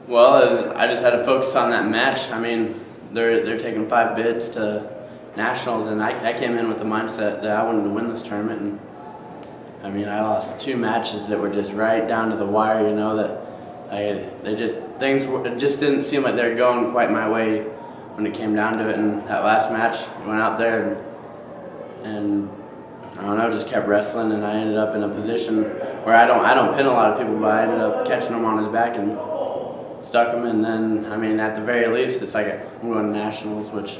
Well, I just had to focus on that match. I mean, they're taking 5 bids to nationals, and I came in with the mindset that I wanted to win this tournament. And I mean, I lost 2 matches that were just right down to the wire. You know that it just didn't seem like they were going quite my way when it came down to it. And that last match, I went out there and I don't know, just kept wrestling, and I ended up in a position where I don't pin a lot of people, but I ended up catching him on his back and stuck him. And then, I mean, at the very least, it's like I'm going to nationals, which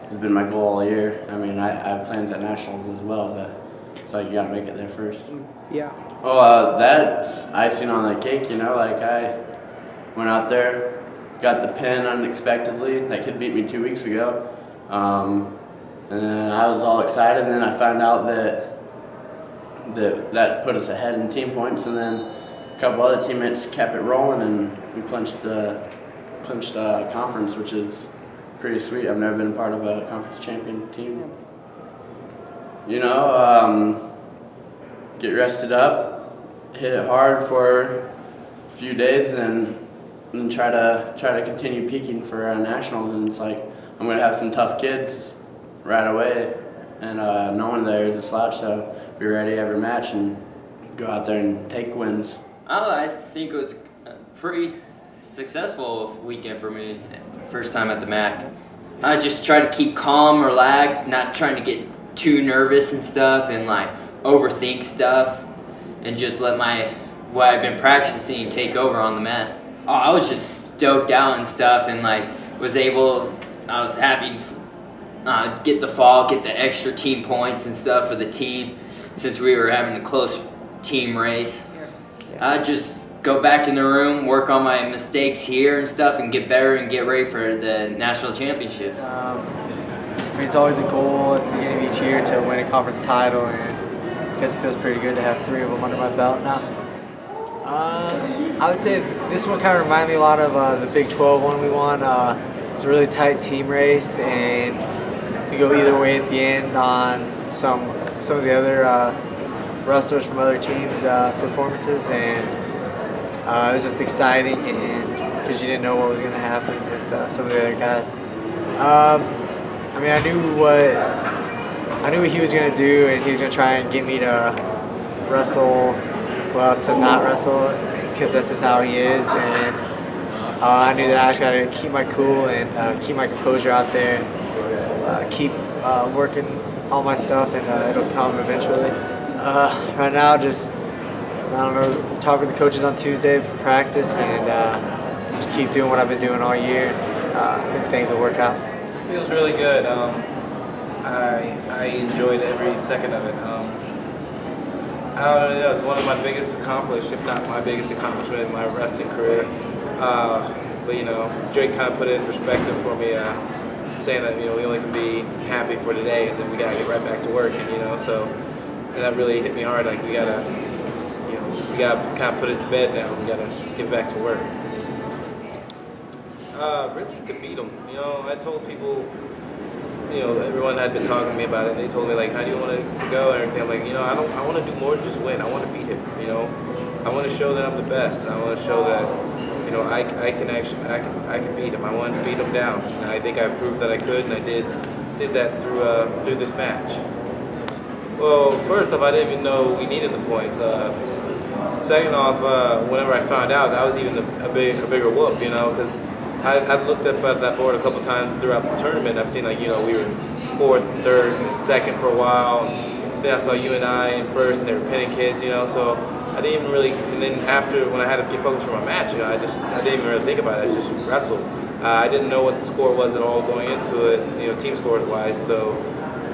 has been my goal all year. I mean, I have plans at nationals as well, but it's like you got to make it there first. Yeah. Well, that's icing on the cake, you know. Like, I went out there, got the pin unexpectedly. That kid beat me 2 weeks ago. And then I was all excited, and then I found out that put us ahead in team points, and then a couple other teammates kept it rolling, and we clinched the conference, which is pretty sweet. I've never been a part of a conference champion team. You know, get rested up, hit it hard for a few days, and then try to continue peaking for nationals. And it's like I'm gonna have some tough kids right away, and no one there is a slouch, so be ready every match and go out there and take wins. I think it was a pretty successful weekend for me. First time at the MAC. I just tried to keep calm, relaxed, not trying to get too nervous and stuff, and like overthink stuff, and just let what I've been practicing take over on the mat. Oh, I was just stoked out and stuff, and like I was happy to get the fall, get the extra team points and stuff for the team, since we were having a close team race. I just go back in the room, work on my mistakes here and stuff, and get better and get ready for the national championships. I mean, it's always a goal at the beginning of each year to win a conference title, and I guess it feels pretty good to have 3 of them under my belt now. I would say this one kind of reminded me a lot of the Big 12 one we won. It was a really tight team race, and we go either way at the end on some of the other wrestlers from other teams' performances, and it was just exciting, and because you didn't know what was going to happen with some of the other guys. I mean, I knew what he was going to do, and he was going to try and get me to wrestle, well, to not wrestle, because that's just how he is, and I knew that I just got to keep my cool and keep my composure out there, and keep working all my stuff, and it'll come eventually. Right now, just, I don't know, talk with the coaches on Tuesday for practice, and just keep doing what I've been doing all year. Then things will work out. It feels really good. I enjoyed every second of it. I don't know, it's one of my biggest accomplishments, if not my biggest accomplishment in my wrestling career. But you know, Drake kind of put it in perspective for me, saying that, you know, we only can be happy for today, and then we gotta get right back to work. And you know, so, and that really hit me hard. Like we gotta kind of put it to bed now. We gotta get back to work. Really to beat them. You know, I told people, you know, everyone had been talking to me about it. They told me, like, how do you want to go and everything. I'm like, you know, I want to do more than just win. I want to beat him. You know, I want to show that I'm the best. I want to show that, you know, I can beat him. I want to beat him down. And I think I proved that I could, and I did that through this match. Well, first off, I didn't even know we needed the points. Second off, whenever I found out, that was even a bigger whoop, you know, because I've looked up at that board a couple times throughout the tournament. I've seen, like, you know, we were 4th, 3rd, and 2nd for a while. And then I saw you and I in 1st, and they were pinning kids, you know. So I didn't even really. And then after, when I had to get focused for my match, you know, I didn't even really think about it. I just wrestled. I didn't know what the score was at all going into it, you know, team scores wise. So,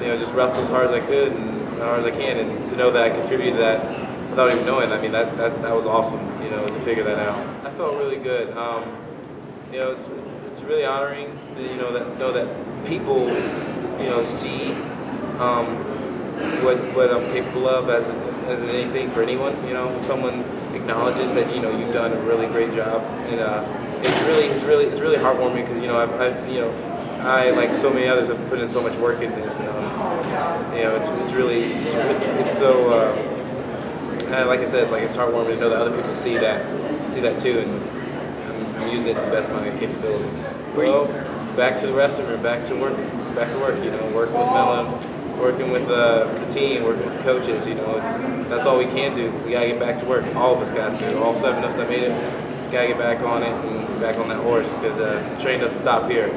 you know, just wrestle as hard as I could and as hard as I can, and to know that I contributed to that without even knowing. I mean, that was awesome, you know, to figure that out. I felt really good. You know, it's really honoring to, you know, that people, you know, see what I'm capable of as anything for anyone. You know, when someone acknowledges that, you know, you've done a really great job, and it's really heartwarming, because, you know, I, like so many others, have put in so much work in this, and you know, it's so like I said, it's heartwarming to know that other people see that too, and using it to the best of my capability. Well, back to the restaurant, back to work. You know, working with Mellon, working with the team, working with the coaches. You know, that's all we can do. We gotta get back to work. All of us got to. All 7 of us that made it, gotta get back on it and back on that horse because train doesn't stop here.